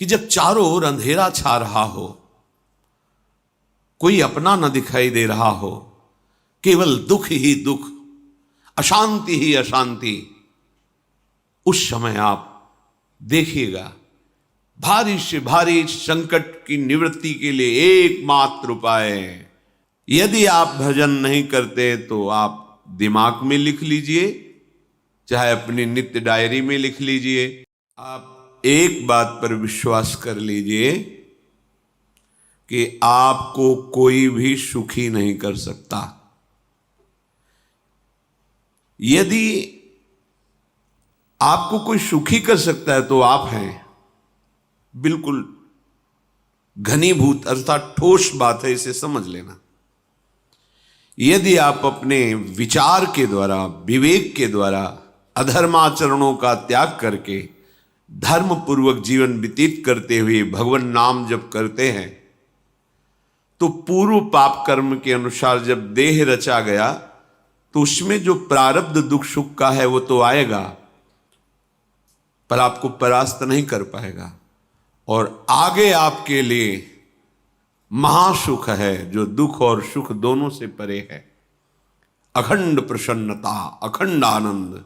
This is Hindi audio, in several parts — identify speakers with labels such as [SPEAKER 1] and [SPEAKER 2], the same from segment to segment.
[SPEAKER 1] कि जब चारों ओर अंधेरा छा रहा हो, कोई अपना न दिखाई दे रहा हो, केवल दुख ही दुख, अशांति ही अशांति, उस समय आप देखिएगा भारी से भारी संकट की निवृत्ति के लिए एकमात्र उपाय है। यदि आप भजन नहीं करते तो आप दिमाग में लिख लीजिए, चाहे अपनी नित्य डायरी में लिख लीजिए। आप एक बात पर विश्वास कर लीजिए कि आपको कोई भी सुखी नहीं कर सकता। यदि आपको कोई सुखी कर सकता है तो आप हैं। बिल्कुल घनीभूत अर्थात ठोस बात है, इसे समझ लेना। यदि आप अपने विचार के द्वारा, विवेक के द्वारा अधर्माचरणों का त्याग करके धर्म पूर्वक जीवन व्यतीत करते हुए भगवान नाम जप करते हैं, तो पूर्व पाप कर्म के अनुसार जब देह रचा गया तो उसमें जो प्रारब्ध दुख सुख का है वो तो आएगा, पर आपको परास्त नहीं कर पाएगा। और आगे आपके लिए महासुख है जो दुख और सुख दोनों से परे है। अखंड प्रसन्नता, अखंड आनंद,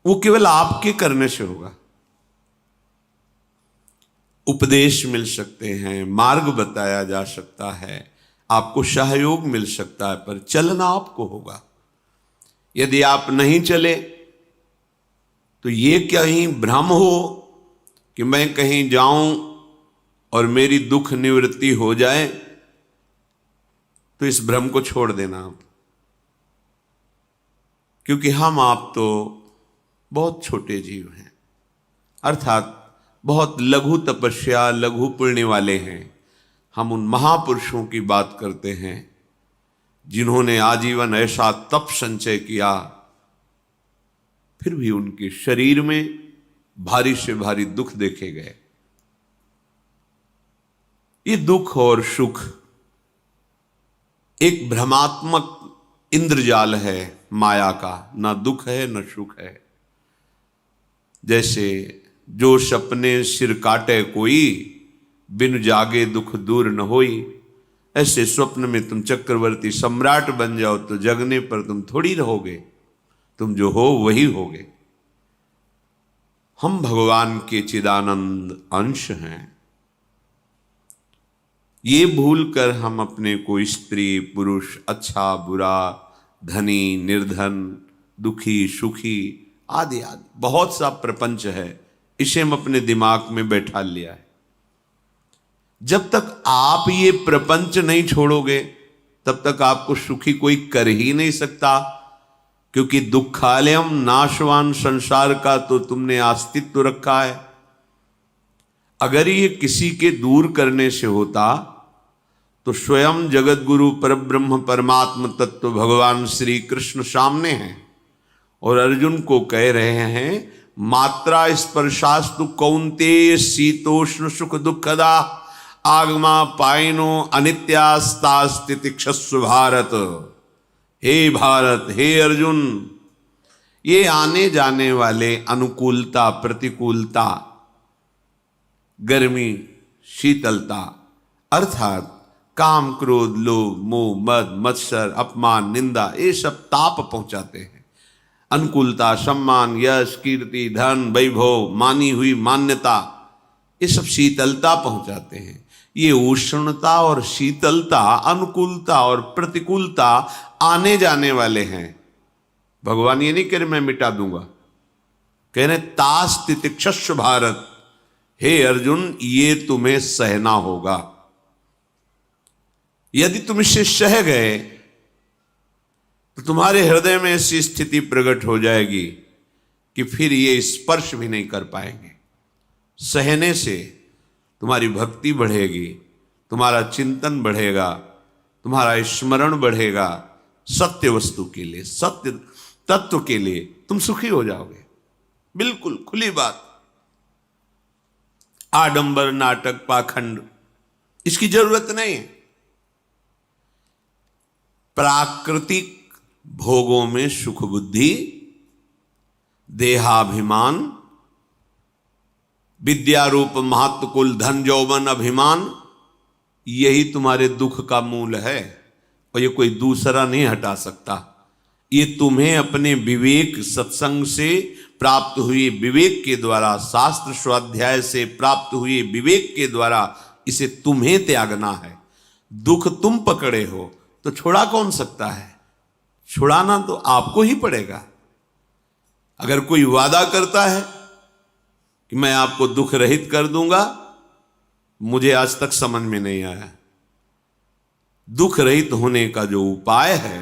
[SPEAKER 1] वो केवल आपके करने से होगा। उपदेश मिल सकते हैं, मार्ग बताया जा सकता है, आपको सहयोग मिल सकता है, पर चलना आपको होगा। यदि आप नहीं चले तो ये कहीं भ्रम हो कि मैं कहीं जाऊं और मेरी दुख निवृत्ति हो जाए, तो इस भ्रम को छोड़ देना आप। क्योंकि हम आप तो बहुत छोटे जीव हैं, अर्थात बहुत लघु तपस्या, लघु पुण्य वाले हैं। हम उन महापुरुषों की बात करते हैं जिन्होंने आजीवन ऐसा तप संचय किया, फिर भी उनके शरीर में भारी से भारी दुख देखे गए। ये दुख और सुख एक भ्रमात्मक इंद्रजाल है माया का, ना दुख है न सुख है। जैसे जो सपने सिर काटे कोई, बिन जागे दुख दूर न होई, ऐसे स्वप्न में तुम चक्रवर्ती सम्राट बन जाओ तो जगने पर तुम थोड़ी रहोगे, तुम जो हो वही होगे। हम भगवान के चिदानंद अंश हैं। ये भूल कर हम अपने को स्त्री पुरुष, अच्छा बुरा, धनी निर्धन, दुखी सुखी आदि आदि बहुत सा प्रपंच है, इसे हम अपने दिमाग में बैठा लिया है। जब तक आप ये प्रपंच नहीं छोड़ोगे तब तक आपको सुखी कोई कर ही नहीं सकता, क्योंकि दुखालयम नाशवान संसार का तो तुमने अस्तित्व रखा है। अगर ये किसी के दूर करने से होता तो स्वयं जगत गुरु परब्रह्म परमात्म तत्व भगवान श्री कृष्ण सामने हैं और अर्जुन को कह रहे हैं, मात्रा स्पर्शास्तु कौन्तेय शीतोष्ण सुख दुखदा आगमा पायनो अनित्यास्तास्तितिक्षस्व भारत। हे भारत, हे अर्जुन, ये आने जाने वाले अनुकूलता प्रतिकूलता, गर्मी शीतलता, अर्थात काम क्रोध लोभ मोह मद मत्सर अपमान निंदा, ये सब ताप पहुंचाते हैं। अनुकूलता सम्मान यश कीर्ति धन वैभव मानी हुई मान्यता, ये सब शीतलता पहुंचाते हैं। ये उष्णता और शीतलता, अनुकूलता और प्रतिकूलता आने जाने वाले हैं। भगवान ये नहीं कह रहे मैं मिटा दूंगा, कह रहे तास तितिक्षस्व भारत, हे अर्जुन ये तुम्हें सहना होगा। यदि तुम इससे सह गए तो तुम्हारे हृदय में ऐसी स्थिति प्रकट हो जाएगी कि फिर ये स्पर्श भी नहीं कर पाएंगे। सहने से तुम्हारी भक्ति बढ़ेगी, तुम्हारा चिंतन बढ़ेगा, तुम्हारा स्मरण बढ़ेगा, सत्य वस्तु के लिए, सत्य तत्व के लिए तुम सुखी हो जाओगे। बिल्कुल खुली बात। आडंबर नाटक पाखंड इसकी जरूरत नहीं है। प्राकृतिक भोगों में सुख बुद्धि, देहाभिमान, विद्या रूप महत्व कुल धन यौवन अभिमान, यही तुम्हारे दुख का मूल है और ये कोई दूसरा नहीं हटा सकता। ये तुम्हें अपने विवेक सत्संग से प्राप्त हुए विवेक के द्वारा, शास्त्र स्वाध्याय से प्राप्त हुए विवेक के द्वारा इसे तुम्हें त्यागना है। दुख तुम पकड़े हो तो छुड़ा कौन सकता है? छुड़ाना तो आपको ही पड़ेगा। अगर कोई वादा करता है कि मैं आपको दुख रहित कर दूंगा, मुझे आज तक समझ में नहीं आया। दुख रहित होने का जो उपाय है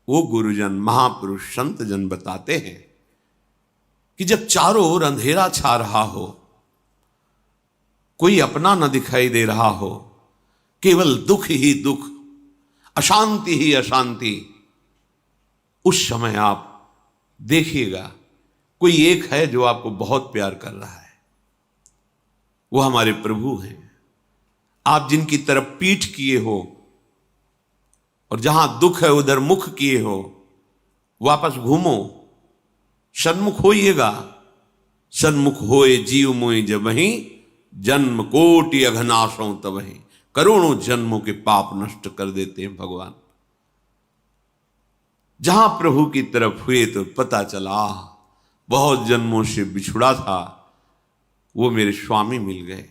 [SPEAKER 1] वो गुरुजन, महापुरुष, संत जन बताते हैं कि जब चारों ओर अंधेरा छा रहा हो, कोई अपना न दिखाई दे रहा हो, केवल दुख ही दुख, अशांति ही अशांति, उस समय आप देखिएगा कोई एक है जो आपको बहुत प्यार कर रहा है। वो हमारे प्रभु हैं। आप जिनकी तरफ पीठ किए हो और जहां दुख है उधर मुख किए हो, वापस घूमो, सन्मुख होइएगा। सन्मुख होए जीव मोहि जबहि, जन्म कोटि अघनाशों तबहि। करोड़ों जन्मों के पाप नष्ट कर देते हैं भगवान। जहां प्रभु की तरफ हुए तो पता चला बहुत जन्मों से बिछुड़ा था, वो मेरे स्वामी मिल गए।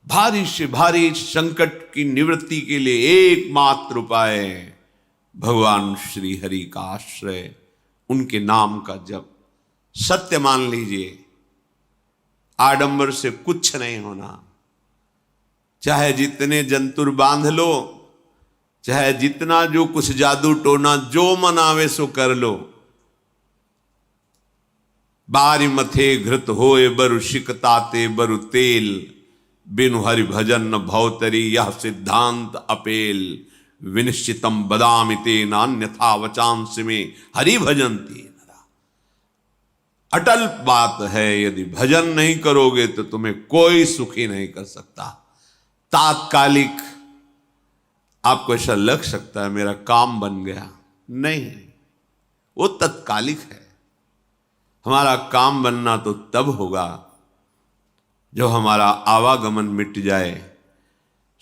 [SPEAKER 1] भारी से भारी संकट की निवृत्ति के लिए एकमात्र उपाय भगवान श्री हरि का आश्रय, उनके नाम का जप। सत्य मान लीजिए, आडंबर से कुछ नहीं होना। चाहे जितने जंतुर बांध लो, चाहे जितना जो कुछ जादू टोना जो मन आवे सो कर लो, बारी मथे घृत होए बरु शिकताते बरु तेल, बिनु हरि भजन न भवतरी यह सिद्धांत अपेल। विनिश्चितम बदामि तेन अन्यथा वचांस में हरि भजन्ति नरा। अटल बात है, यदि भजन नहीं करोगे तो तुम्हें कोई सुखी नहीं कर सकता। तात्कालिक आपको ऐसा लग सकता है मेरा काम बन गया, नहीं, वो तत्कालिक है। हमारा काम बनना तो तब होगा जो हमारा आवागमन मिट जाए,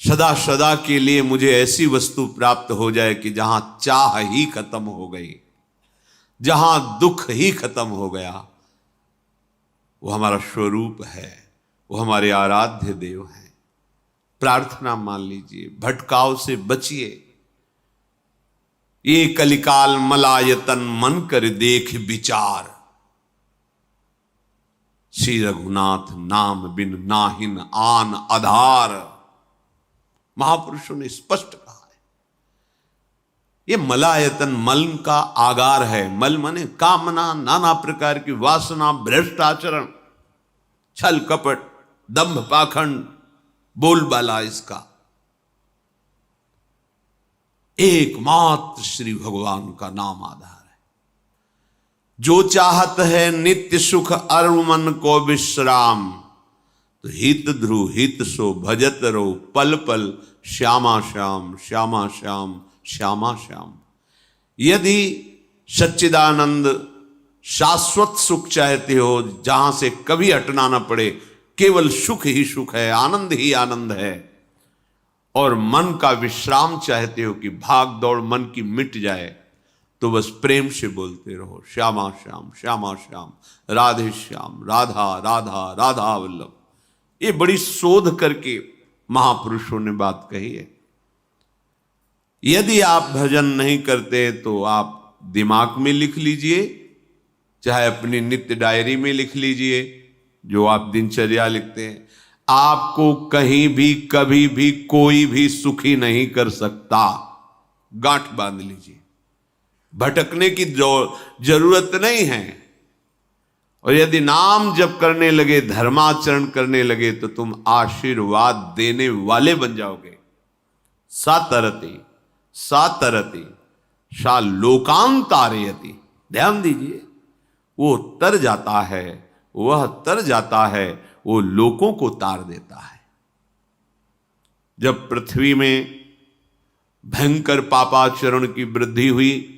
[SPEAKER 1] सदा सदा के लिए मुझे ऐसी वस्तु प्राप्त हो जाए कि जहां चाह ही खत्म हो गई, जहां दुख ही खत्म हो गया। वो हमारा स्वरूप है, वो हमारे आराध्य देव हैं। प्रार्थना मान लीजिए, भटकाव से बचिए। ये कलिकाल मलायतन मन कर देख विचार, श्री रघुनाथ नाम बिन नाहिन आन आधार। महापुरुषों ने स्पष्ट कहा है। ये मलायतन मल का आगार है। मल माने कामना, नाना प्रकार की वासना, भ्रष्ट आचरण, छल कपट, दंभ पाखंड, बोलबाला, इसका एकमात्र श्री भगवान का नाम आधार है। जो चाहत है नित्य सुख अरु मन को विश्राम, तो हित ध्रुव हित सो भजत रो पल पल श्यामा श्याम श्यामा श्याम श्यामा श्याम। यदि सच्चिदानंद शाश्वत सुख चाहते हो, जहां से कभी हटना ना पड़े, केवल सुख ही सुख है, आनंद ही आनंद है, और मन का विश्राम चाहते हो कि भाग दौड़ मन की मिट जाए, तो बस प्रेम से बोलते रहो श्यामा श्याम श्यामा श्याम, राधे श्याम, राधा राधा राधा वल्लभ। ये बड़ी शोध करके महापुरुषों ने बात कही है। यदि आप भजन नहीं करते तो आप दिमाग में लिख लीजिए, चाहे अपनी नित्य डायरी में लिख लीजिए, जो आप दिनचर्या लिखते हैं। आपको कहीं भी कभी भी कोई भी सुखी नहीं कर सकता। गांठ बांध लीजिए, भटकने की जरूरत नहीं है। और यदि नाम जप करने लगे, धर्माचरण करने लगे, तो तुम आशीर्वाद देने वाले बन जाओगे। सातरति सातरति सा लोकांतारयति। ध्यान दीजिए, वो तर जाता है, वह तर जाता है, वो लोकों को तार देता है। जब पृथ्वी में भयंकर पापाचरण की वृद्धि हुई,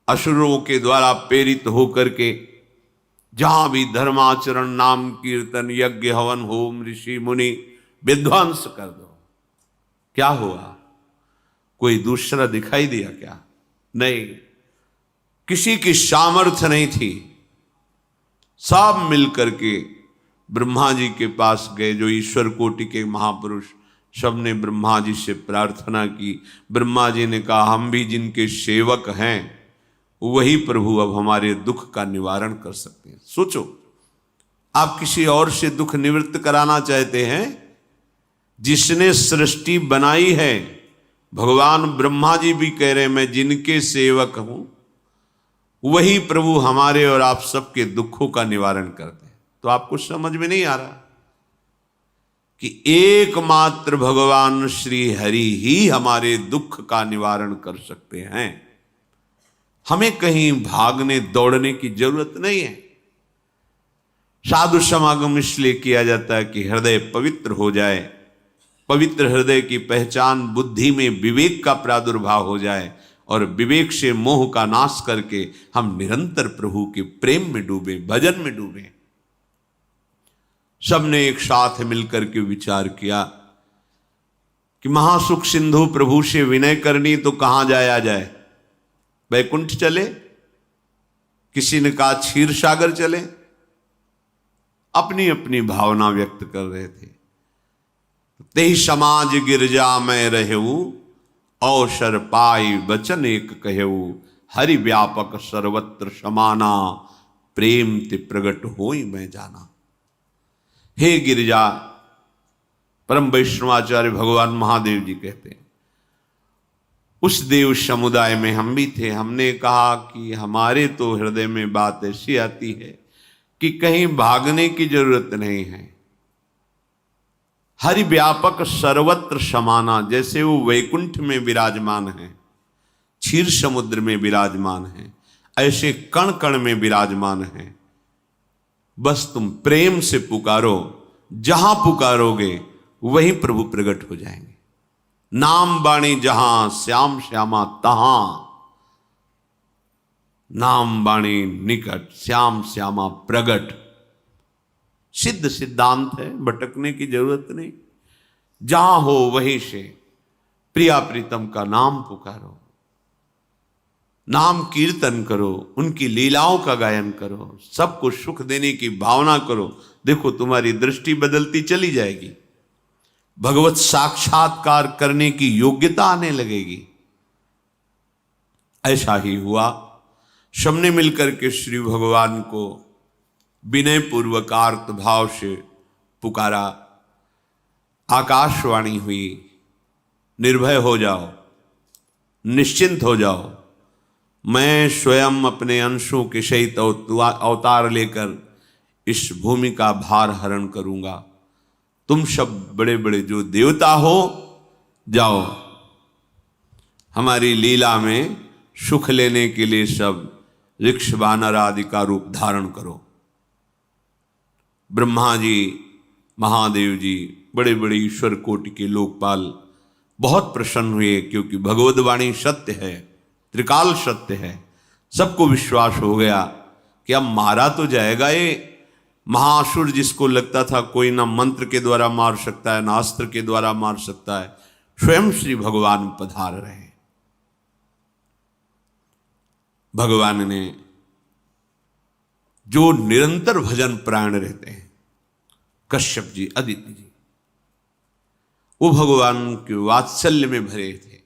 [SPEAKER 1] असुरों के द्वारा प्रेरित होकर के जहां भी धर्माचरण, नाम कीर्तन, यज्ञ, हवन, होम, ऋषि मुनि विध्वंस कर दो, क्या हुआ? कोई दूसरा दिखाई दिया क्या? नहीं, किसी की सामर्थ्य नहीं थी। सब मिलकर के ब्रह्मा जी के पास गए, जो ईश्वर कोटि के महापुरुष, सबने ब्रह्मा जी से प्रार्थना की। ब्रह्मा जी ने कहा, हम भी जिनके सेवक हैं वही प्रभु अब हमारे दुख का निवारण कर सकते हैं। सोचो, आप किसी और से दुख निवृत्त कराना चाहते हैं? जिसने सृष्टि बनाई है, भगवान ब्रह्मा जी भी कह रहे हैं मैं जिनके सेवक हूं, वही प्रभु हमारे और आप सबके दुखों का निवारण करते हैं। तो आपको समझ में नहीं आ रहा कि एकमात्र भगवान श्री हरि ही हमारे दुख का निवारण कर सकते हैं। हमें कहीं भागने दौड़ने की जरूरत नहीं है। साधु समागम इसलिए किया जाता है कि हृदय पवित्र हो जाए, पवित्र हृदय की पहचान बुद्धि में विवेक का प्रादुर्भाव हो जाए, और विवेक से मोह का नाश करके हम निरंतर प्रभु के प्रेम में डूबे, भजन में डूबे। सबने एक साथ मिलकर के विचार किया कि महासुख सिंधु प्रभु से विनय करनी तो कहां जाया जाए? वैकुंठ चले, किसी ने कहा क्षीर सागर चले। अपनी अपनी भावना व्यक्त कर रहे थे। तेहि समाज गिरजा में रहेऊ, अवसर पाई वचन एक कहेऊ, हरि व्यापक सर्वत्र समाना, प्रेम ते प्रगट होई मैं जाना। हे गिरिजा, परम वैष्णवाचार्य भगवान महादेव जी कहते हैं, उस देव समुदाय में हम भी थे। हमने कहा कि हमारे तो हृदय में बात ऐसी आती है कि कहीं भागने की जरूरत नहीं है। हरि व्यापक सर्वत्र समाना, जैसे वो वैकुंठ में विराजमान है, क्षीर समुद्र में विराजमान है, ऐसे कण कण में विराजमान है। बस तुम प्रेम से पुकारो, जहां पुकारोगे वहीं प्रभु प्रकट हो जाएंगे। नाम बाणी जहां श्याम श्यामा तहां, नाम बाणी निकट श्याम श्यामा प्रगट। सिद्ध सिद्धांत है, भटकने की जरूरत नहीं। जहां हो वहीं से प्रिया प्रीतम का नाम पुकारो, नाम कीर्तन करो, उनकी लीलाओं का गायन करो, सबको सुख देने की भावना करो। देखो तुम्हारी दृष्टि बदलती चली जाएगी, भगवत साक्षात्कार करने की योग्यता आने लगेगी। ऐसा ही हुआ। सबने मिलकर के श्री भगवान को विनय पूर्वक आर्त भाव से पुकारा। आकाशवाणी हुई, निर्भय हो जाओ, निश्चिंत हो जाओ, मैं स्वयं अपने अंशों के सहित अवतार लेकर इस भूमि का भार हरण करूंगा। तुम सब बड़े बड़े जो देवता हो, जाओ हमारी लीला में सुख लेने के लिए सब ऋक्ष वानर आदि का रूप धारण करो। ब्रह्मा जी, महादेव जी, बड़े बड़े ईश्वर कोटि के लोकपाल बहुत प्रसन्न हुए, क्योंकि भगवद वाणी सत्य है, त्रिकाल सत्य है। सबको विश्वास हो गया कि अब मारा तो जाएगा ये महासुर, जिसको लगता था कोई ना मंत्र के द्वारा मार सकता है, ना अस्त्र के द्वारा मार सकता है। स्वयं श्री भगवान पधार रहे। भगवान ने जो निरंतर भजन प्राण रहते हैं, कश्यप जी, अदिति जी, वो भगवान के वात्सल्य में भरे थे।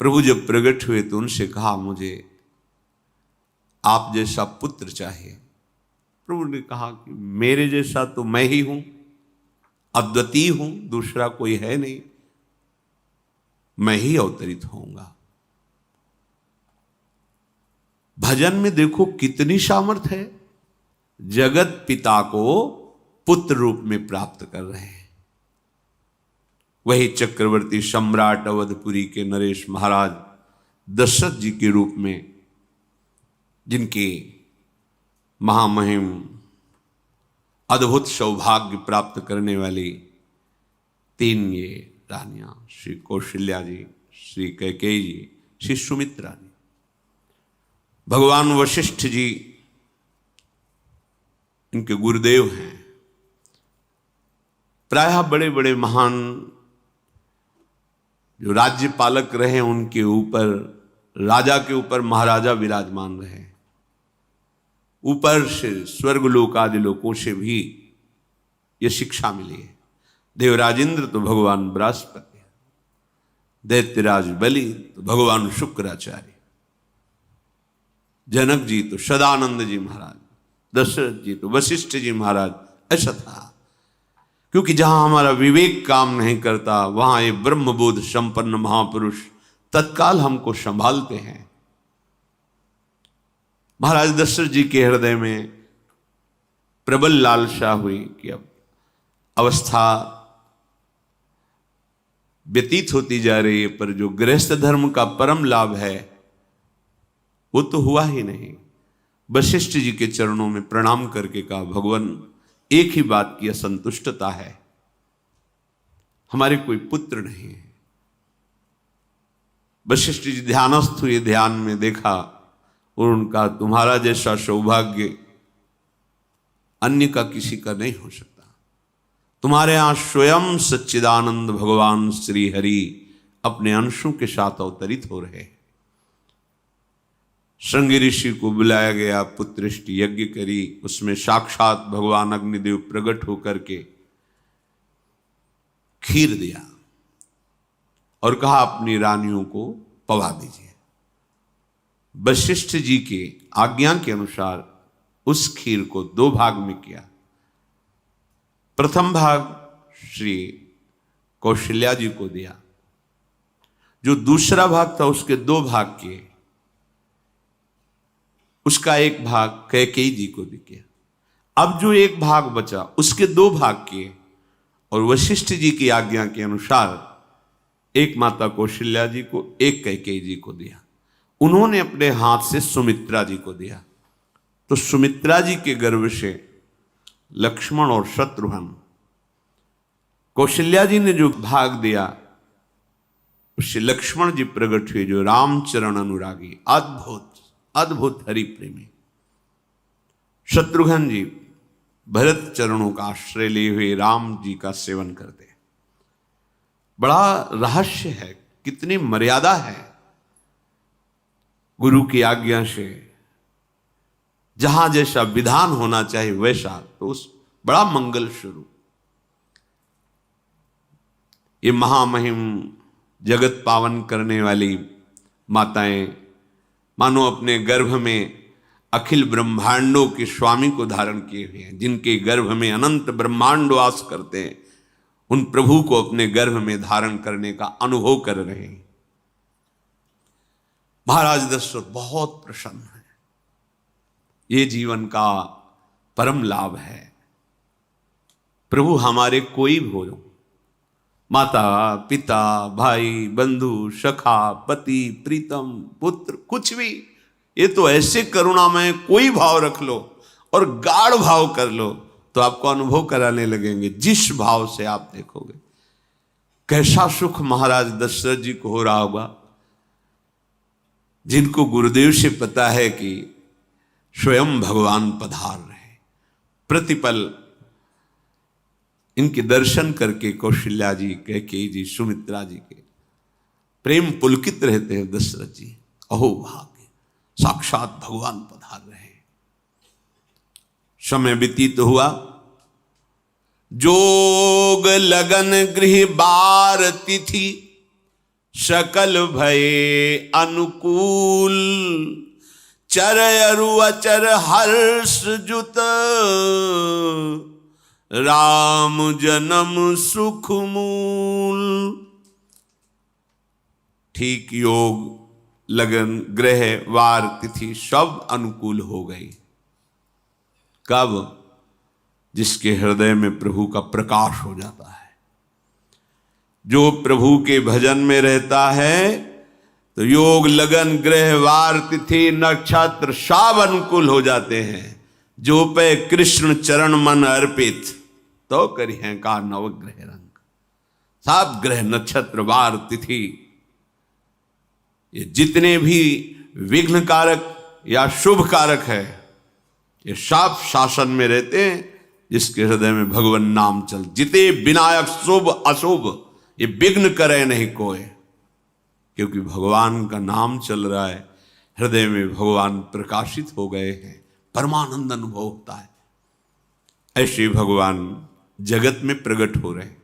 [SPEAKER 1] प्रभु जब प्रकट हुए तो उनसे कहा, मुझे आप जैसा पुत्र चाहिए। प्रभु ने कहा कि मेरे जैसा तो मैं ही हूं, अद्वितीय हूं, दूसरा कोई है नहीं, मैं ही अवतरित होऊंगा। भजन में देखो कितनी सामर्थ्य है। जगत पिता को पुत्र रूप में प्राप्त कर रहे हैं। वही चक्रवर्ती सम्राट अवधपुरी के नरेश महाराज दशरथ जी के रूप में, जिनके महामहिम अद्भुत सौभाग्य प्राप्त करने वाली तीन ये रानियां, श्री कौशल्या जी, श्री कैकेयी जी, श्री सुमित्रा जी। भगवान वशिष्ठ जी इनके गुरुदेव हैं। प्रायः बड़े बड़े महान जो राज्य पालक रहे, उनके ऊपर, राजा के ऊपर महाराजा विराजमान रहे। ऊपर से स्वर्गलोक आदि लोकों से भी यह शिक्षा मिली है। देवराजेंद्र तो भगवान बृहस्पति, दैत्यराज बलि तो भगवान शुक्राचार्य, जनक जी तो सदानंद जी महाराज, दशरथ जी तो वशिष्ठ जी महाराज। ऐसा था, क्योंकि जहां हमारा विवेक काम नहीं करता, वहां ये ब्रह्मबोध संपन्न महापुरुष तत्काल हमको संभालते हैं। महाराज दशरथ जी के हृदय में प्रबल लालसा हुई कि अब अवस्था व्यतीत होती जा रही है, पर जो गृहस्थ धर्म का परम लाभ है वो तो हुआ ही नहीं। वशिष्ठ जी के चरणों में प्रणाम करके कहा, भगवान एक ही बात की असंतुष्टता है, हमारे कोई पुत्र नहीं है। वशिष्ठ जी ध्यानस्थ हुए, ध्यान में देखा और उनका, तुम्हारा जैसा सौभाग्य अन्य का किसी का नहीं हो सकता। तुम्हारे यहां स्वयं सच्चिदानंद भगवान श्री हरि अपने अंशों के साथ अवतरित हो रहे हैं। श्रृंगी ऋषि को बुलाया गया, पुत्रेष्टि यज्ञ करी, उसमें साक्षात भगवान अग्निदेव प्रकट होकर के खीर दिया और कहा अपनी रानियों को पवा दीजिए। वशिष्ठ जी के आज्ञा के अनुसार उस खीर को 2 भाग में किया। प्रथम भाग श्री कौशल्या जी को दिया, जो दूसरा भाग था उसके 2 भाग किए, उसका 1 भाग कैकेयी जी को दिया। अब जो 1 भाग बचा उसके 2 भाग किए और वशिष्ठ जी की आज्ञा के अनुसार एक माता कौशल्या जी को, एक कैकेयी जी को दिया। उन्होंने अपने हाथ से सुमित्रा जी को दिया। तो सुमित्रा जी के गर्भ से लक्ष्मण और शत्रुघ्न, कौशल्या जी ने जो भाग दिया उससे लक्ष्मण जी प्रकट हुए, जो रामचरण अनुरागी, अद्भुत अद्भुत हरि प्रेमी। शत्रुघ्न जी भरत चरणों का आश्रय लिए हुए राम जी का सेवन करते हैं। बड़ा रहस्य है, कितनी मर्यादा है गुरु की आज्ञा से। जहां जैसा विधान होना चाहिए वैसा, तो उस बड़ा मंगल शुरू। ये महामहिम जगत पावन करने वाली माताएं मानो अपने गर्भ में अखिल ब्रह्मांडों के स्वामी को धारण किए हुए हैं, जिनके गर्भ में अनंत ब्रह्मांड वास करते हैं, उन प्रभु को अपने गर्भ में धारण करने का अनुभव कर रहे हैं। महाराज दशरथ बहुत प्रसन्न है। ये जीवन का परम लाभ है। प्रभु हमारे कोई भी हो, माता पिता भाई बंधु सखा पति प्रीतम पुत्र, कुछ भी, ये तो ऐसे करुणामय कोई भाव रख लो और गाढ़ भाव कर लो तो आपको अनुभव कराने लगेंगे। जिस भाव से आप देखोगे कैसा सुख महाराज दशरथ जी को हो रहा होगा, जिनको गुरुदेव से पता है कि स्वयं भगवान पधार रहे। प्रतिपल इनके दर्शन करके कौशल्या जी, कैकेयी जी, सुमित्रा जी के प्रेम पुलकित रहते हैं। दशरथ जी, अहो भाग्य, साक्षात भगवान पधार रहे। समय व्यतीत हुआ, जोग लगन गृह बार तिथि, सकल भये अनुकूल, चर अरु अचर हर्ष जुत, राम जन्म सुख मूल। ठीक योग लगन ग्रह वार तिथि सब अनुकूल हो गई। कब? जिसके हृदय में प्रभु का प्रकाश हो जाता है। जो प्रभु के भजन में रहता है तो योग लगन ग्रह वार तिथि नक्षत्र सब अनुकूल हो जाते हैं। जो पे कृष्ण चरण मन अर्पित, तो करी है का नवग्रह रंग। सब ग्रह नक्षत्र वार तिथि, ये जितने भी विघ्न कारक या शुभ कारक है, ये सब शासन में रहते हैं जिसके हृदय में भगवान नाम चल। जिते विनायक शुभ अशुभ ये विघ्न करे नहीं कोई, क्योंकि भगवान का नाम चल रहा है, हृदय में भगवान प्रकाशित हो गए हैं, परमानंद अनुभव होता है। ऐसे भगवान जगत में प्रकट हो रहे हैं।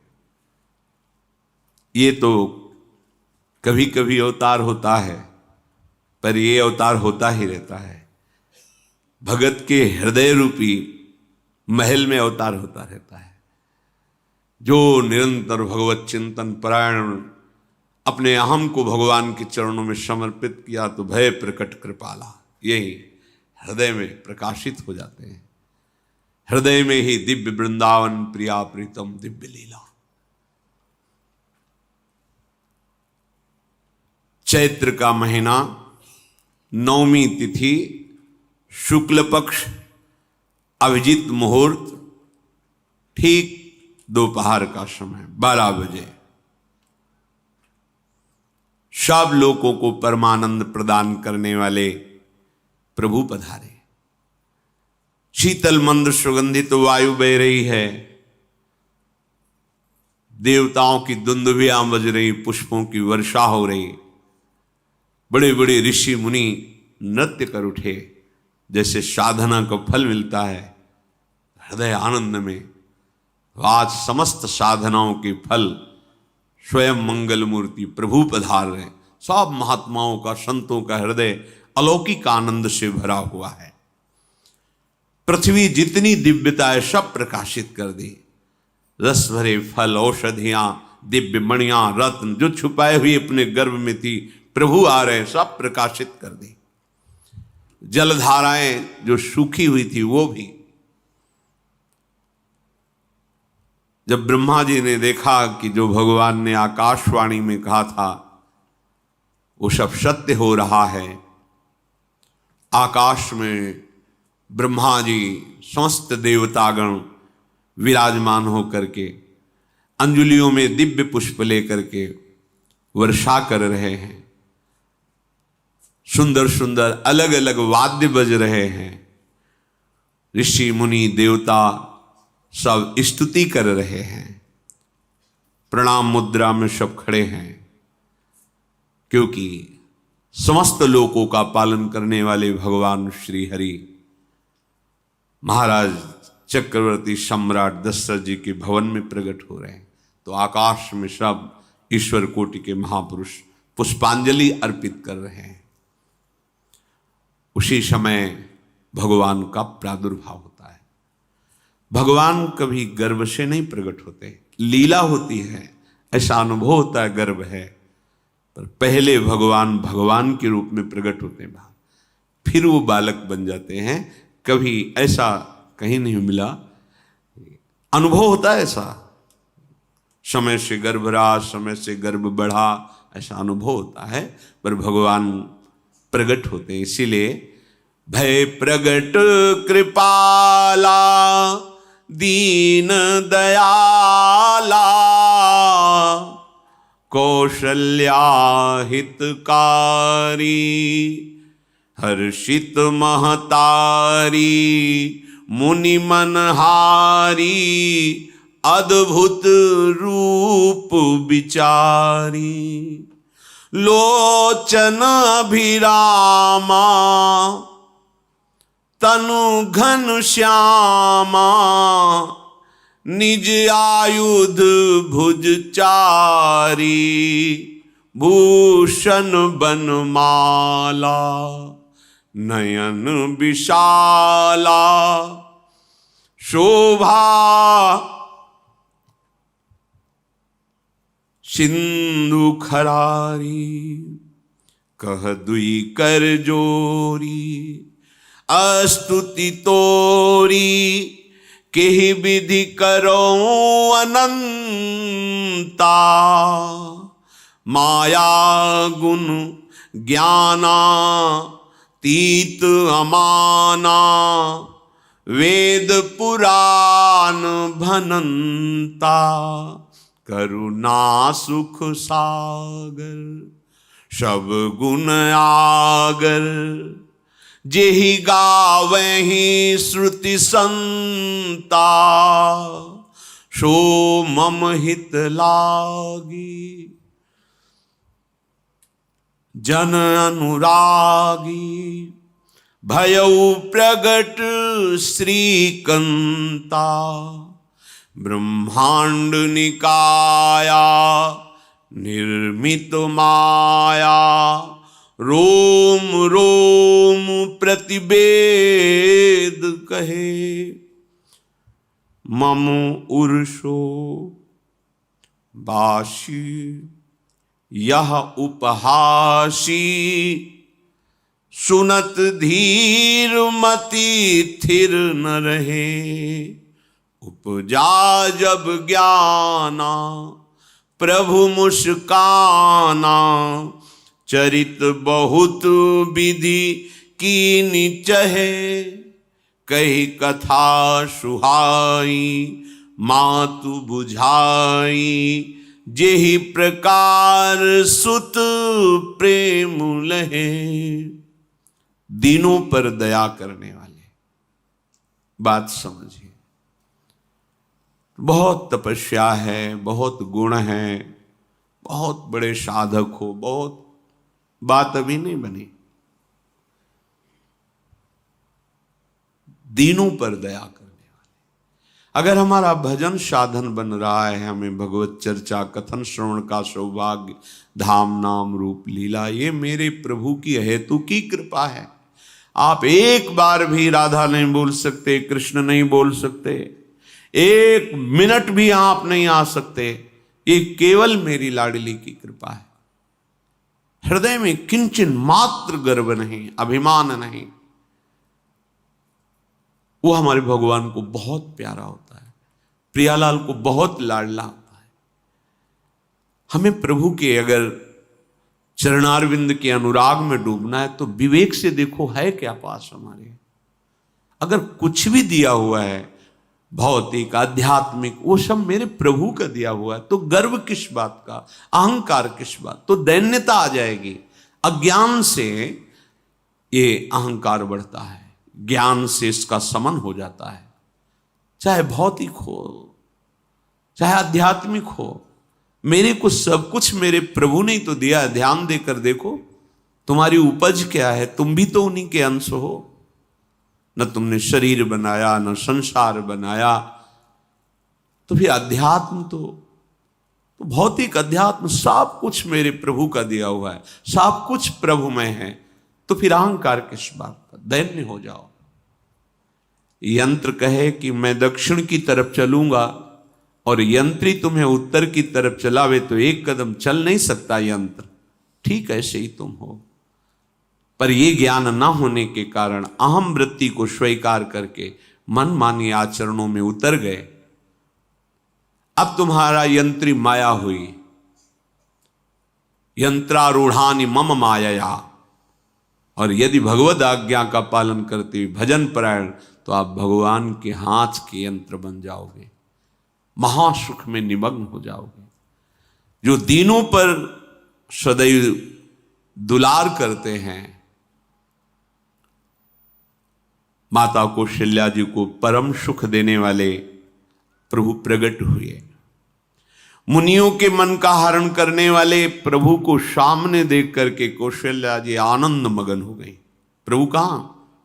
[SPEAKER 1] ये तो कभी कभी अवतार होता है, पर ये अवतार होता ही रहता है। भगत के हृदय रूपी महल में अवतार होता रहता है। जो निरंतर भगवत चिंतन परायण अपने अहम को भगवान के चरणों में समर्पित किया तो भय प्रकट कृपाला, यही हृदय में प्रकाशित हो जाते हैं। हृदय में ही दिव्य वृंदावन प्रिया प्रीतम दिव्य लीला। चैत्र का महीना, नवमी तिथि, शुक्ल पक्ष, अभिजीत मुहूर्त, ठीक दोपहर का समय 12 बजे सब लोगों को परमानंद प्रदान करने वाले प्रभु पधारे। शीतल मंद सुगंधित वायु बह रही है, देवताओं की दुंदुभियां बज रही, पुष्पों की वर्षा हो रही, बड़े बड़े ऋषि मुनि नृत्य कर उठे। जैसे साधना का फल मिलता है हृदय आनंद में, आज समस्त साधनाओं के फल स्वयं मंगल मूर्ति प्रभु पधार रहे। सब महात्माओं का, संतों का हृदय अलौकिक आनंद से भरा हुआ है। पृथ्वी जितनी दिव्यता है सब प्रकाशित कर दी। रस भरे फल, औषधियां, दिव्य मणियां, रत्न जो छुपाए हुए अपने गर्भ में थी, प्रभु आ रहे, सब प्रकाशित कर दी। जलधाराएं जो सूखी हुई थी वो भी। जब ब्रह्मा जी ने देखा कि जो भगवान ने आकाशवाणी में कहा था वो सब सत्य हो रहा है, आकाश में ब्रह्मा जी समस्त देवतागण विराजमान होकर के अंजलियों में दिव्य पुष्प लेकर के वर्षा कर रहे हैं, सुंदर सुंदर अलग अलग वाद्य बज रहे हैं, ऋषि मुनि देवता सब स्तुति कर रहे हैं, प्रणाम मुद्रा में सब खड़े हैं, क्योंकि समस्त लोकों का पालन करने वाले भगवान श्री हरि महाराज चक्रवर्ती सम्राट दशरथ जी के भवन में प्रकट हो रहे हैं। तो आकाश में सब ईश्वर कोटि के महापुरुष पुष्पांजलि अर्पित कर रहे हैं। उसी समय भगवान का प्रादुर्भाव होता है। भगवान कभी गर्भ से नहीं प्रकट होते, लीला होती है, ऐसा अनुभव होता है गर्भ है, पर पहले भगवान भगवान के रूप में प्रकट होते हैं, फिर वो बालक बन जाते हैं। कभी ऐसा कहीं नहीं मिला, अनुभव होता है ऐसा, समय से गर्भ रहा, समय से गर्भ बढ़ा, ऐसा अनुभव होता है, पर भगवान प्रकट होते हैं। इसीलिए भय प्रगट कृपाला दीन दयाला कौशल्या हितकारी हर्षित महतारी मुनि मनहारी अद्भुत रूप विचारी लोचन अभिरामा तनु घन श्यामा निज आयुध भुज चारी भूषण बनमाला नयन विशाला शोभा सिंधु खरारी कह दुई कर जोरी अस्तुति तोरी केहि विधि करो अनंता माया गुण ज्ञाना तीत अमाना वेद पुराण भनंता करुणा सुख सागर सब गुण आगर जेहि गावहि श्रुति संता, सो मम हित लागी। जन अनुरागी भयउ प्रगट श्रीकंता, ब्रह्मांड निकाया निर्मित माया, रोम रोम प्रतिवेद कहे, मम उर्षो बाशी यह उपहासी, सुनत धीर मति थिर न रहे, उपजा जब ज्ञाना प्रभु मुस्काना, चरित बहुत विधि कीनि चहे, कही कथा सुहाई मातु बुझाई, जेहि प्रकार सुत प्रेम लहे। दीनों पर दया करने वाले, बात समझिए। बहुत तपस्या है, बहुत गुण है, बहुत बड़े साधक हो, बहुत बात अभी नहीं बनी। दीनों पर दया करने वाले। अगर हमारा भजन साधन बन रहा है, हमें भगवत चर्चा कथन श्रवण का सौभाग्य, धाम नाम रूप लीला, ये मेरे प्रभु की हेतु की कृपा है। आप एक बार भी राधा नहीं बोल सकते, कृष्ण नहीं बोल सकते, एक मिनट भी आप नहीं आ सकते, ये केवल मेरी लाडली की कृपा है। हृदय में किंचन मात्र गर्व नहीं, अभिमान नहीं। वो हमारे भगवान को बहुत प्यारा होता है, प्रियालाल को बहुत लाडला होता है। हमें प्रभु के अगर चरणारविंद के अनुराग में डूबना है तो विवेक से देखो है क्या पास हमारे। अगर कुछ भी दिया हुआ है भौतिक आध्यात्मिक, वो सब मेरे प्रभु का दिया हुआ है, तो गर्व किस बात का, अहंकार किस बात, तो दैन्यता आ जाएगी। अज्ञान से ये अहंकार बढ़ता है, ज्ञान से इसका समन हो जाता है। चाहे भौतिक हो चाहे आध्यात्मिक हो, मेरे को सब कुछ मेरे प्रभु ने तो दिया है। ध्यान देकर देखो तुम्हारी उपज क्या है, तुम भी तो उन्हीं के अंश हो। न तुमने शरीर बनाया, न संसार बनाया, तो फिर अध्यात्म तो भौतिक अध्यात्म सब कुछ मेरे प्रभु का दिया हुआ है, सब कुछ प्रभु में है, तो फिर अहंकार किस बात का, दैन्य हो जाओ। यंत्र कहे कि मैं दक्षिण की तरफ चलूंगा और यंत्री तुम्हें उत्तर की तरफ चलावे तो एक कदम चल नहीं सकता यंत्र, ठीक ऐसे ही तुम हो। पर यह ज्ञान न होने के कारण अहम वृत्ति को स्वीकार करके मनमानी आचरणों में उतर गए। अब तुम्हारा यंत्री माया हुई, यंत्रारूढ़ानि मम मायया। और यदि भगवद आज्ञा का पालन करते हुए भजन परायण, तो आप भगवान के हाथ के यंत्र बन जाओगे, महासुख में निमग्न हो जाओगे। जो दीनों पर सदैव दुलार करते हैं, माता कौशल्या जी को परम सुख देने वाले प्रभु प्रकट हुए। मुनियों के मन का हरण करने वाले प्रभु को सामने देख करके कौशल्या जी आनंद मगन हो गई। प्रभु कहां?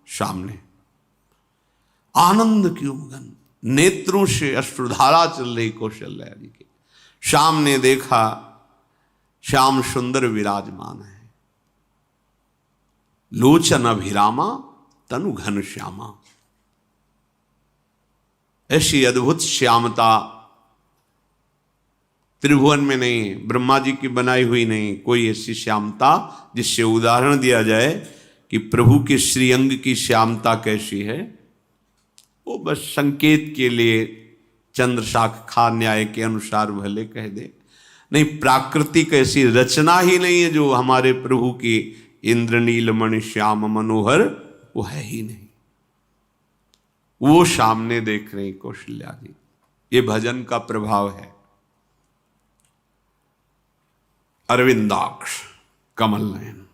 [SPEAKER 1] सामने। आनंद क्यों मगन? नेत्रों से अश्रुधारा चल रही कौशल्या जी के। सामने देखा श्याम सुंदर विराजमान है, लोचन अभिरामा तनु घन श्यामा। ऐसी अद्भुत श्यामता त्रिभुवन में नहीं, ब्रह्मा जी की बनाई हुई नहीं कोई ऐसी श्यामता जिससे उदाहरण दिया जाए कि प्रभु के श्रीअंग की श्यामता कैसी है। वो बस संकेत के लिए चंद्र शाखा न्याय के अनुसार भले कह दे, नहीं प्राकृतिक ऐसी रचना ही नहीं है जो हमारे प्रभु की इंद्रनील मणि श्याम मनोहर, वो है ही नहीं। वो सामने देख रहे कौशल्या जी। ये भजन का प्रभाव है। अरविंदाक्ष, कमल नयन।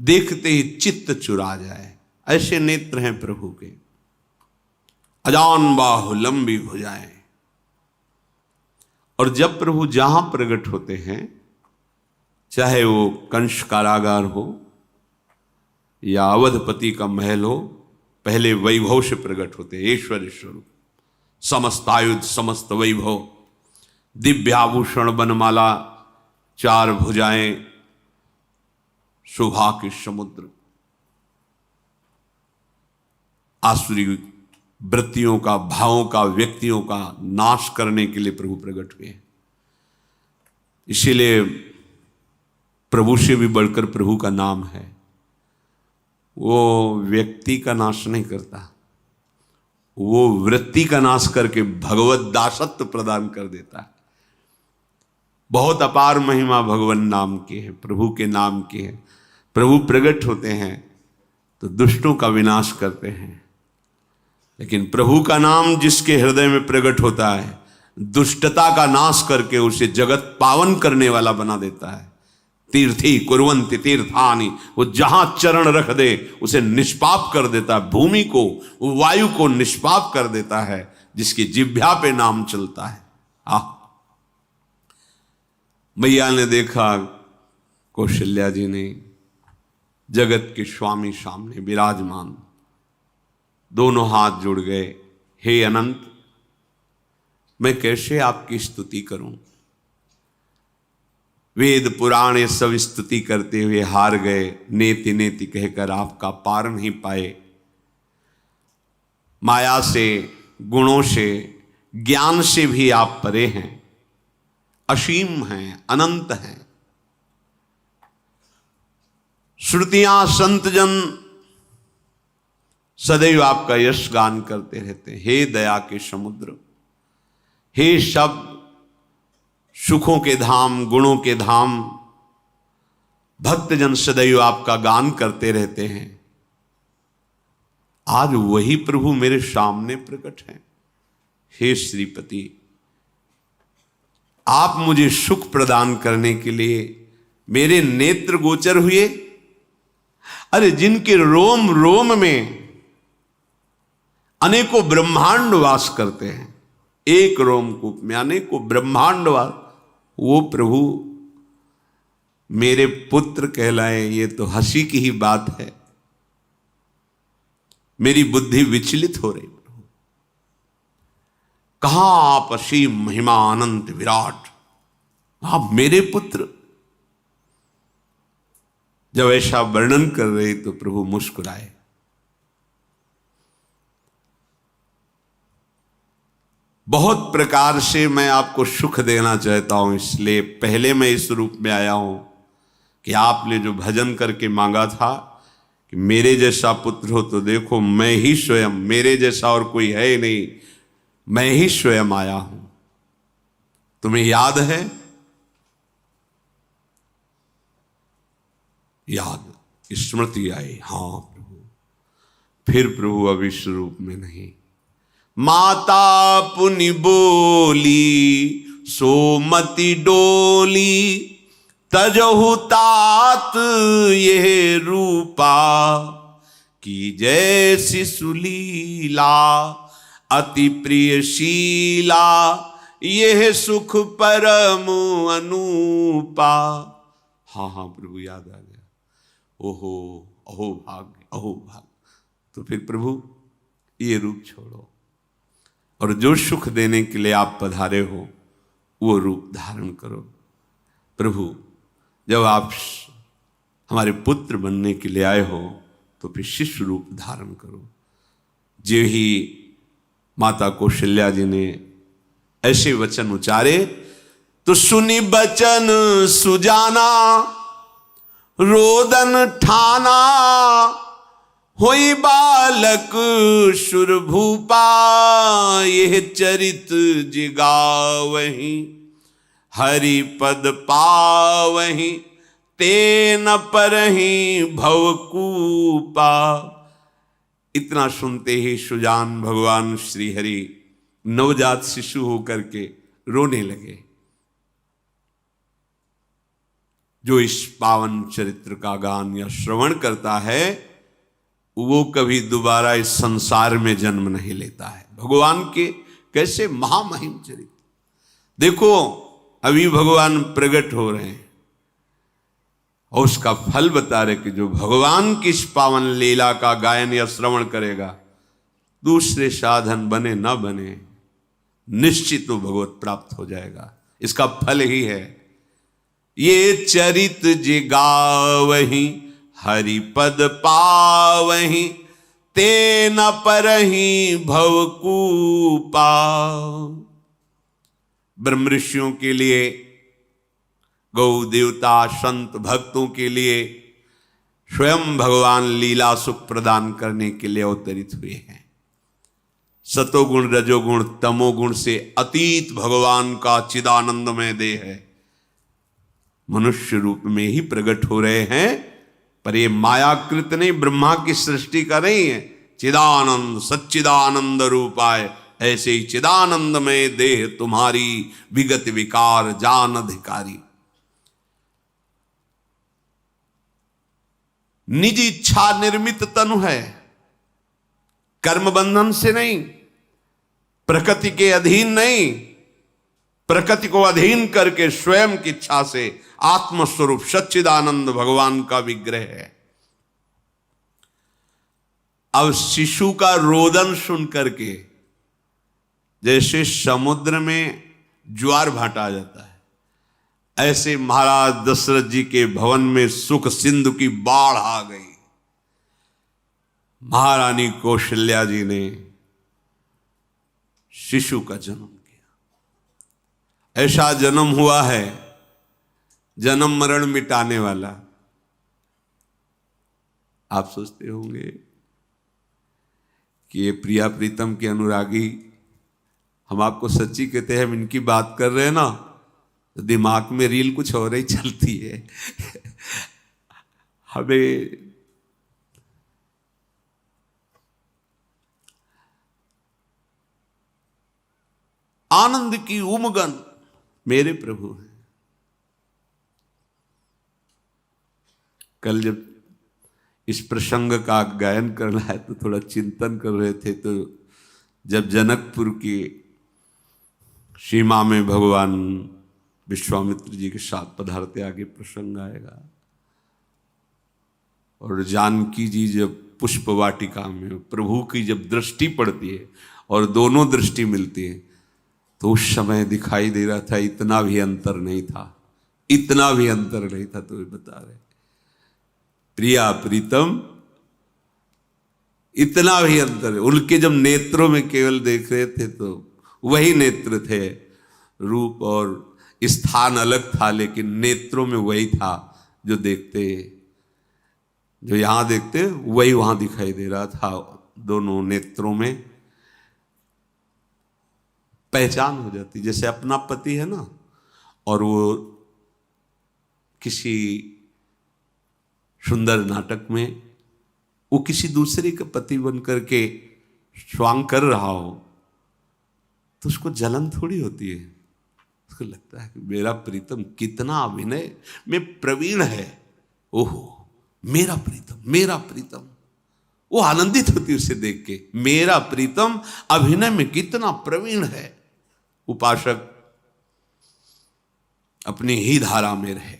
[SPEAKER 1] देखते ही चित्त चुरा जाए, ऐसे नेत्र हैं प्रभु के। अजान बाहु लंबी भुजाएं। और जब प्रभु जहां प्रकट होते हैं, चाहे वो कंस कारागार हो या अवधपति का महल हो, पहले वैभव से प्रकट होते हैं। ऐश्वर्य स्वरूप, समस्त आयुध, समस्त वैभव, दिव्याभूषण, बनमाला, 4 भुजाएं, शोभा के समुद्र, आसुरी वृत्तियों का, भावों का, व्यक्तियों का नाश करने के लिए प्रभु प्रकट हुए हैं। इसीलिए प्रभु से भी बढ़कर प्रभु का नाम है। वो व्यक्ति का नाश नहीं करता, वो वृत्ति का नाश करके भगवत दासत्व प्रदान कर देता है। बहुत अपार महिमा भगवान नाम की है, प्रभु के नाम की है। प्रभु प्रकट होते हैं तो दुष्टों का विनाश करते हैं, लेकिन प्रभु का नाम जिसके हृदय में प्रकट होता है, दुष्टता का नाश करके उसे जगत पावन करने वाला बना देता है। तीर्थी कुर्वन्ति तीर्थानि, वो जहां चरण रख दे उसे निष्पाप कर देता है। भूमि को, वायु को निष्पाप कर देता है, जिसकी जिह्वा पे नाम चलता है। मैया ने देखा, कौशल्या जी ने, जगत के स्वामी सामने विराजमान, दोनों हाथ जुड़ गए। हे अनंत, मैं कैसे आपकी स्तुति करूं? वेद पुराण ये सब स्तुति करते हुए हार गए। नेति नेति कहकर आपका पार नहीं पाए। माया से, गुणों से, ज्ञान से भी आप परे हैं, असीम हैं, अनंत हैं। श्रुतियां, संतजन सदैव आपका यश गान करते रहते हैं। हे दया के समुद्र, हे शब्द, सुखों के धाम, गुणों के धाम, भक्तजन सदैव आपका गान करते रहते हैं। आज वही प्रभु मेरे सामने प्रकट हैं। हे श्रीपति, आप मुझे सुख प्रदान करने के लिए मेरे नेत्र गोचर हुए। अरे जिनके रोम रोम में अनेकों ब्रह्मांड वास करते हैं, एक रोमकूप में अनेकों ब्रह्मांड वास, वो प्रभु मेरे पुत्र कहलाए, ये तो हंसी की ही बात है। मेरी बुद्धि विचलित हो रही। प्रभु कहां आप असीम महिमा अनंत विराट, आप मेरे पुत्र। जब ऐसा वर्णन कर रहे तो प्रभु मुस्कुराए। बहुत प्रकार से मैं आपको सुख देना चाहता हूं, इसलिए पहले मैं इस रूप में आया हूं कि आपने जो भजन करके मांगा था कि मेरे जैसा पुत्र हो, तो देखो मैं ही स्वयं, मेरे जैसा और कोई है ही नहीं, मैं ही स्वयं आया हूं। तुम्हें याद है? याद, स्मृति आई। हाँ प्रभु। फिर प्रभु अब इस रूप में नहीं। माता पुनि बोली सोमति डोली, तजहु तात ये रूपा, की जैसी सुलीला अति प्रियशीला, यह सुख परम अनूपा। हाँ हाँ प्रभु, याद आ गया। ओहो, अहो भाग्य, अहो भाग्य। तो फिर प्रभु ये रूप छोड़ो, और जो सुख देने के लिए आप पधारे हो वो रूप धारण करो। प्रभु, जब आप हमारे पुत्र बनने के लिए आए हो तो फिर शिष्य रूप धारण करो। जो ही माता कौशल्या जी ने ऐसे वचन उचारे तो सुनी बचन सुजाना, रोदन ठाना, होई बालक सुरभूपा, यह चरित जिगावहीं, हरि पद पावहीं, तेन परहीं भवकूपा। इतना सुनते ही सुजान भगवान श्री हरि नवजात शिशु होकर के रोने लगे। जो इस पावन चरित्र का गान या श्रवण करता है वो कभी दोबारा इस संसार में जन्म नहीं लेता है। भगवान के कैसे महामहिम चरित्र, देखो अभी भगवान प्रकट हो रहे हैं और उसका फल बता रहे कि जो भगवान की इस पावन लीला का गायन या श्रवण करेगा, दूसरे साधन बने ना बने, निश्चित वो भगवत प्राप्त हो जाएगा। इसका फल ही है ये चरित जे गावहीं हरि पद पावहीं, ते न परहीं भवकूपा। ब्रह्म ऋषियों के लिए, गौ देवता संत भक्तों के लिए स्वयं भगवान लीला सुख प्रदान करने के लिए अवतरित हुए हैं। सतोगुण रजोगुण तमोगुण से अतीत भगवान का चिदानंदमय देह है, मनुष्य रूप में ही प्रकट हो रहे हैं। पर ये मायाकृत नहीं, ब्रह्मा की सृष्टि का नहीं है। चिदानंद सच्चिदानंद रूपाय, ऐसे ही चिदानंदमय देह तुम्हारी विगत विकार जान अधिकारी। निज इच्छा निर्मित तनु है, कर्म बंधन से नहीं, प्रकृति के अधीन नहीं, प्रकृति को अधीन करके स्वयं की इच्छा से आत्मस्वरूप सच्चिदानंद भगवान का विग्रह है। अब शिशु का रोदन सुन करके जैसे समुद्र में ज्वार भाटा जाता है, ऐसे महाराज दशरथ जी के भवन में सुख सिंधु की बाढ़ आ गई। महारानी कौशल्या जी ने शिशु का जन्म किया। ऐसा जन्म हुआ है जन्म मरण मिटाने वाला। आप सोचते होंगे कि ये प्रिया प्रीतम के अनुरागी, हम आपको सच्ची कहते हैं, हम इनकी बात कर रहे हैं ना तो दिमाग में रील कुछ और ही चलती है। हमें आनंद की उमगन मेरे प्रभु हैं। कल जब इस प्रसंग का गायन करना है तो थोड़ा चिंतन कर रहे थे, तो जब जनकपुर की सीमा में भगवान विश्वामित्र जी के साथ पधारते, आगे प्रसंग आएगा, और जानकी जी जब पुष्प वाटिका में प्रभु की जब दृष्टि पड़ती है और दोनों दृष्टि मिलती है, तो उस समय दिखाई दे रहा था इतना भी अंतर नहीं था, इतना भी अंतर नहीं था। तो ये बता रहे प्रिया प्रीतम, इतना भी अंतर है। उनके जब नेत्रों में केवल देख रहे थे तो वही नेत्र थे, रूप और स्थान अलग था, लेकिन नेत्रों में वही था जो देखते, जो यहां देखते वही वहां दिखाई दे रहा था। दोनों नेत्रों में पहचान हो जाती, जैसे अपना पति है ना, और वो किसी सुंदर नाटक में वो किसी दूसरे का पति बन करके स्वांग कर रहा हो तो उसको जलन थोड़ी होती है, उसको लगता है कि मेरा प्रीतम कितना अभिनय में प्रवीण है, ओहो मेरा प्रीतम, मेरा प्रीतम। वो आनंदित होती है उसे देख के, मेरा प्रीतम अभिनय में कितना प्रवीण है। उपासक अपनी ही धारा में रहे,